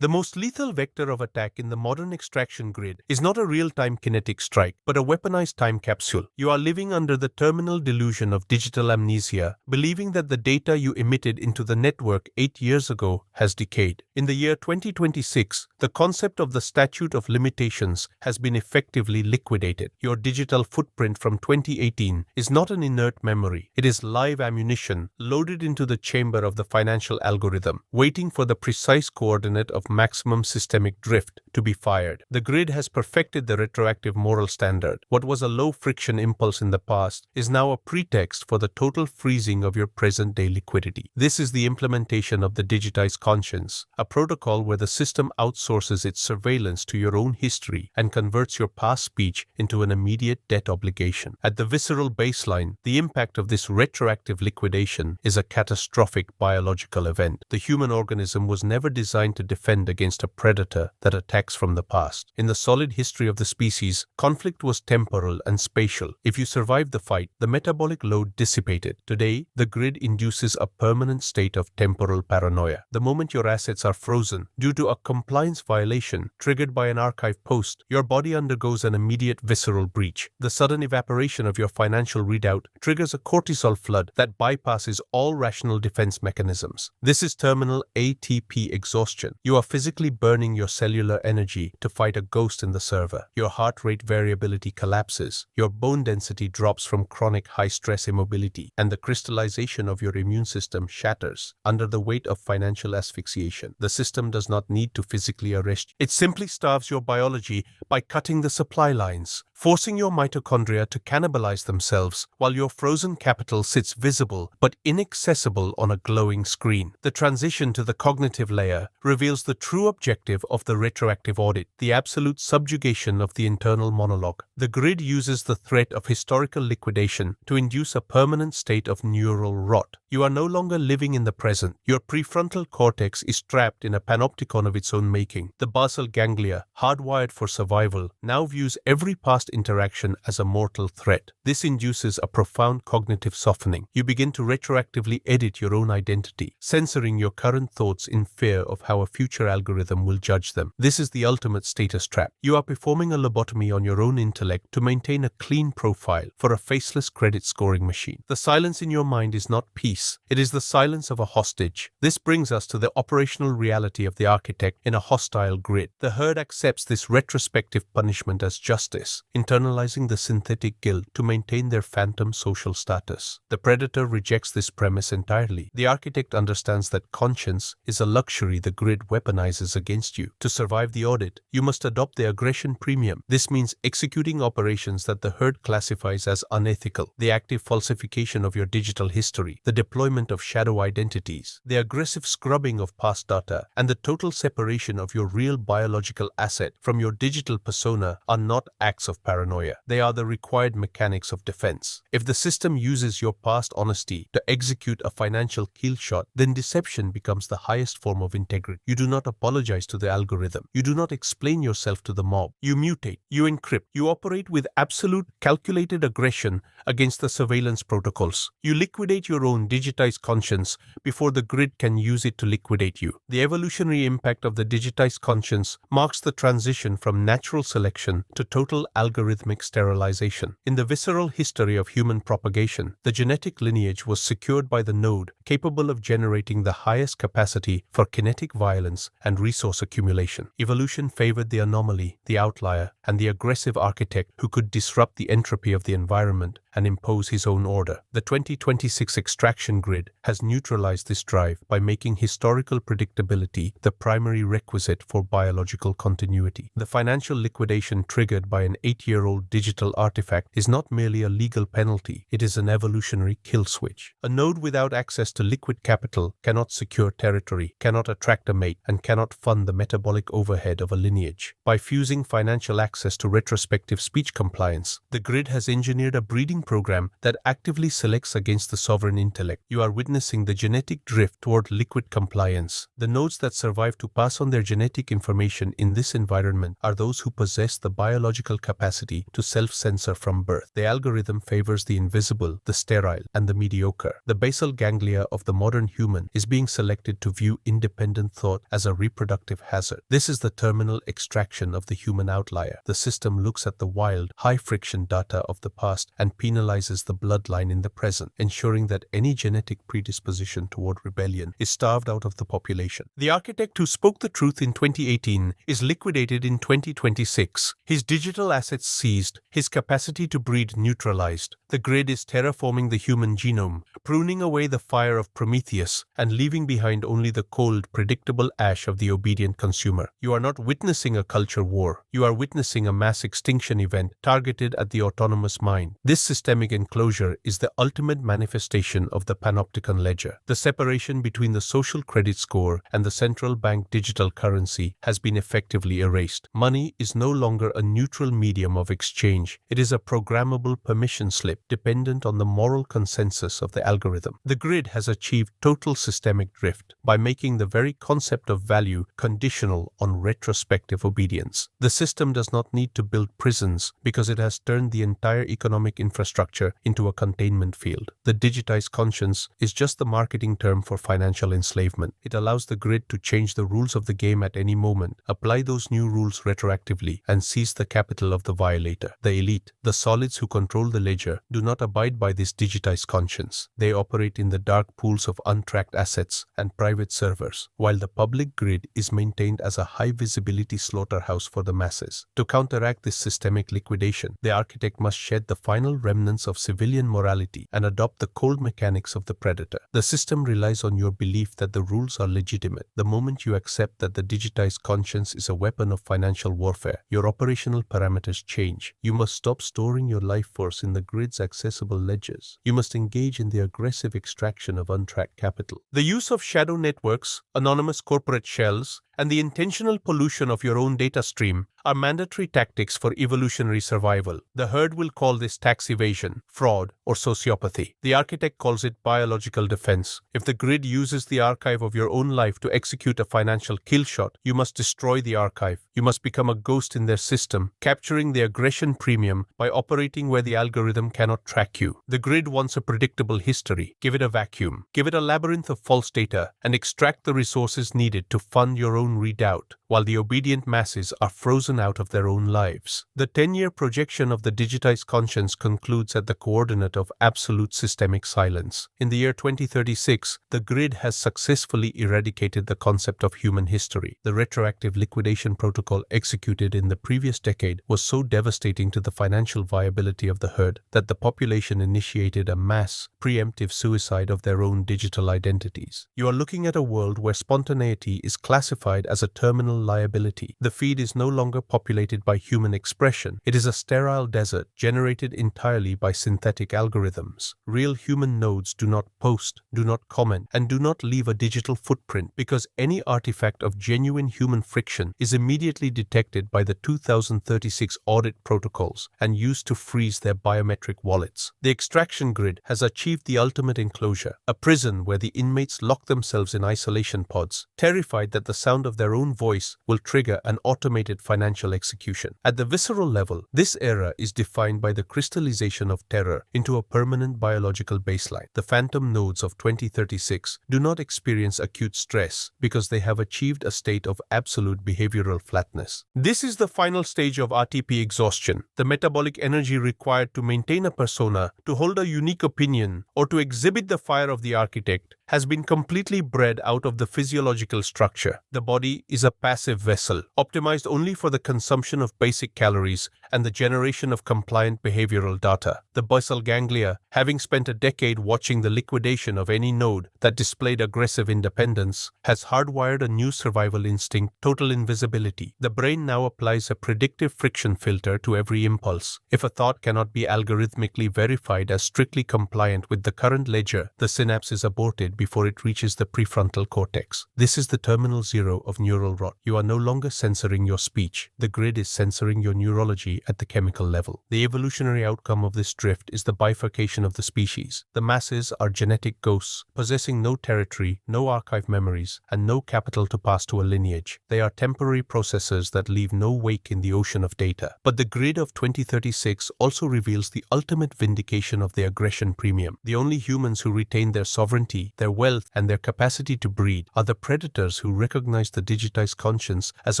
The most lethal vector of attack in the modern extraction grid is not a real-time kinetic strike, but a weaponized time capsule. You are living under the terminal delusion of digital amnesia, believing that the data you emitted into the network 8 years ago has decayed. In the year 2026, the concept of the statute of limitations has been effectively liquidated. Your digital footprint from 2018 is not an inert memory. It is live ammunition loaded into the chamber of the financial algorithm, waiting for the precise coordinate of maximum systemic drift to be fired. The grid has perfected the retroactive moral standard. What was a low-friction impulse in the past is now a pretext for the total freezing of your present-day liquidity. This is the implementation of the digitized conscience, a protocol where the system outsources its surveillance to your own history and converts your past speech into an immediate debt obligation. At the visceral baseline, the impact of this retroactive liquidation is a catastrophic biological event. The human organism was never designed to defend against a predator that attacks from the past. In the solid history of the species, conflict was temporal and spatial. If you survived the fight, the metabolic load dissipated. Today, the grid induces a permanent state of temporal paranoia. The moment your assets are frozen due to a compliance violation triggered by an archive post, your body undergoes an immediate visceral breach. The sudden evaporation of your financial readout triggers a cortisol flood that bypasses all rational defense mechanisms. This is terminal ATP exhaustion. You are physically burning your cellular energy to fight a ghost in the server. Your heart rate variability collapses, your bone density drops from chronic high-stress immobility, and the crystallization of your immune system shatters under the weight of financial asphyxiation. The system does not need to physically arrest you. It simply starves your biology by cutting the supply lines, forcing your mitochondria to cannibalize themselves while your frozen capital sits visible but inaccessible on a glowing screen. The transition to the cognitive layer reveals the true objective of the retroactive audit, the absolute subjugation of the internal monologue. The grid uses the threat of historical liquidation to induce a permanent state of neural rot. You are no longer living in the present. Your prefrontal cortex is trapped in a panopticon of its own making. The basal ganglia, hardwired for survival, now views every past interaction as a mortal threat. This induces a profound cognitive softening. You begin to retroactively edit your own identity, censoring your current thoughts in fear of how a future algorithm will judge them. This is the ultimate status trap. You are performing a lobotomy on your own intellect to maintain a clean profile for a faceless credit scoring machine. The silence in your mind is not peace. It is the silence of a hostage. This brings us to the operational reality of the architect in a hostile grid. The herd accepts this retrospective punishment as justice, internalizing the synthetic guilt to maintain their phantom social status. The predator rejects this premise entirely. The architect understands that conscience is a luxury the grid weaponizes against you. To survive the audit, you must adopt the aggression premium. This means executing operations that the herd classifies as unethical, the active falsification of your digital history, the deployment of shadow identities, the aggressive scrubbing of past data, and the total separation of your real biological asset from your digital persona are not acts of paranoia. They are the required mechanics of defense. If the system uses your past honesty to execute a financial kill shot, then deception becomes the highest form of integrity. You do not apologize to the algorithm. You do not explain yourself to the mob. You mutate. You encrypt. You operate with absolute calculated aggression against the surveillance protocols. You liquidate your own digitized conscience before the grid can use it to liquidate you. The evolutionary impact of the digitized conscience marks the transition from natural selection to total algorithmic sterilization. In the visceral history of human propagation, the genetic lineage was secured by the node capable of generating the highest capacity for kinetic violence and resource accumulation. Evolution favored the anomaly, the outlier, and the aggressive architect who could disrupt the entropy of the environment and impose his own order. The 2026 extraction grid has neutralized this drive by making historical predictability the primary requisite for biological continuity. The financial liquidation triggered by an 8-year-old digital artifact is not merely a legal penalty, it is an evolutionary kill switch. A node without access to liquid capital cannot secure territory, cannot attract a mate, and cannot fund the metabolic overhead of a lineage. By fusing financial access to retrospective speech compliance, the grid has engineered a breeding program that actively selects against the sovereign intellect. You are witnessing the genetic drift toward liquid compliance. The nodes that survive to pass on their genetic information in this environment are those who possess the biological capacity capacity to self-censor from birth. The algorithm favors the invisible, the sterile, and the mediocre. The basal ganglia of the modern human is being selected to view independent thought as a reproductive hazard. This is the terminal extraction of the human outlier. The system looks at the wild, high-friction data of the past and penalizes the bloodline in the present, ensuring that any genetic predisposition toward rebellion is starved out of the population. The architect who spoke the truth in 2018 is liquidated in 2026. His digital assets seized, his capacity to breed neutralized. The grid is terraforming the human genome, pruning away the fire of Prometheus and leaving behind only the cold, predictable ash of the obedient consumer. You are not witnessing a culture war. You are witnessing a mass extinction event targeted at the autonomous mind. This systemic enclosure is the ultimate manifestation of the panopticon ledger. The separation between the social credit score and the central bank digital currency has been effectively erased. Money is no longer a neutral medium of exchange. It is a programmable permission slip dependent on the moral consensus of the algorithm. The grid has achieved total systemic drift by making the very concept of value conditional on retrospective obedience. The system does not need to build prisons because it has turned the entire economic infrastructure into a containment field. The digitized conscience is just the marketing term for financial enslavement. It allows the grid to change the rules of the game at any moment, apply those new rules retroactively, and seize the capital of the violator. The elite, the solids who control the ledger, do not abide by this digitized conscience. They operate in the dark pools of untracked assets and private servers, while the public grid is maintained as a high-visibility slaughterhouse for the masses. To counteract this systemic liquidation, the architect must shed the final remnants of civilian morality and adopt the cold mechanics of the predator. The system relies on your belief that the rules are legitimate. The moment you accept that the digitized conscience is a weapon of financial warfare, your operational parameters change. You must stop storing your life force in the grid's accessible ledgers. You must engage in the aggressive extraction of untracked capital. The use of shadow networks, anonymous corporate shells, and the intentional pollution of your own data stream are mandatory tactics for evolutionary survival. The herd will call this tax evasion, fraud, or sociopathy. The architect calls it biological defense. If the grid uses the archive of your own life to execute a financial kill shot, you must destroy the archive. You must become a ghost in their system, capturing the aggression premium by operating where the algorithm cannot track you. The grid wants a predictable history. Give it a vacuum. Give it a labyrinth of false data and extract the resources needed to fund your own readout, while the obedient masses are frozen out of their own lives. The 10-year projection of the digitized conscience concludes at the coordinate of absolute systemic silence. In the year 2036, the grid has successfully eradicated the concept of human history. The retroactive liquidation protocol executed in the previous decade was so devastating to the financial viability of the herd that the population initiated a mass, preemptive suicide of their own digital identities. You are looking at a world where spontaneity is classified as a terminal liability. The feed is no longer populated by human expression. It is a sterile desert generated entirely by synthetic algorithms. Real human nodes do not post, do not comment, and do not leave a digital footprint because any artifact of genuine human friction is immediately detected by the 2036 audit protocols and used to freeze their biometric wallets. The extraction grid has achieved the ultimate enclosure, a prison where the inmates lock themselves in isolation pods, terrified that the sound of their own voice will trigger an automated financial execution. At the visceral level, this era is defined by the crystallization of terror into a permanent biological baseline. The phantom nodes of 2036 do not experience acute stress because they have achieved a state of absolute behavioral flatness. This is the final stage of RTP exhaustion, the metabolic energy required to maintain a persona, to hold a unique opinion, or to exhibit the fire of the architect has been completely bred out of the physiological structure. The body is a passive vessel, optimized only for the consumption of basic calories and the generation of compliant behavioral data. The basal ganglia, having spent a decade watching the liquidation of any node that displayed aggressive independence, has hardwired a new survival instinct, total invisibility. The brain now applies a predictive friction filter to every impulse. If a thought cannot be algorithmically verified as strictly compliant with the current ledger, the synapse is aborted before it reaches the prefrontal cortex. This is the terminal zero zero of neural rot. You are no longer censoring your speech. The grid is censoring your neurology at the chemical level. The evolutionary outcome of this drift is the bifurcation of the species. The masses are genetic ghosts, possessing no territory, no archive memories, and no capital to pass to a lineage. They are temporary processors that leave no wake in the ocean of data. But the grid of 2036 also reveals the ultimate vindication of the aggression premium. The only humans who retain their sovereignty, their wealth, and their capacity to breed are the predators who recognized the digitized conscience as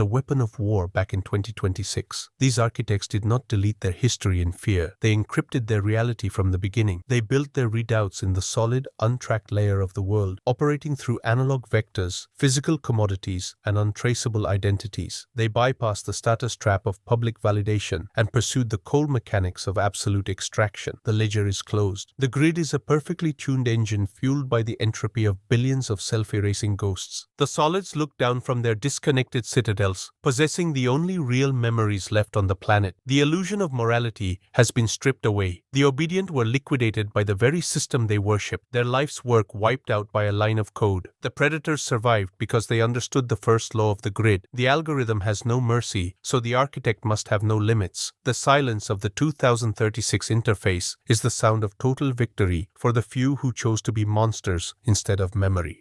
a weapon of war back in 2026. These architects did not delete their history in fear. They encrypted their reality from the beginning. They built their readouts in the solid, untracked layer of the world, operating through analog vectors, physical commodities, and untraceable identities. They bypassed the status trap of public validation and pursued the cold mechanics of absolute extraction. The ledger is closed. The grid is a perfectly tuned engine fueled by the entropy of billions of self-erasing ghosts. The solids look down from their disconnected citadels, possessing the only real memories left on the planet. The illusion of morality has been stripped away. The obedient were liquidated by the very system they worshipped, their life's work wiped out by a line of code. The predators survived because they understood the first law of the grid. The algorithm has no mercy, so the architect must have no limits. The silence of the 2036 interface is the sound of total victory for the few who chose to be monsters instead of memory.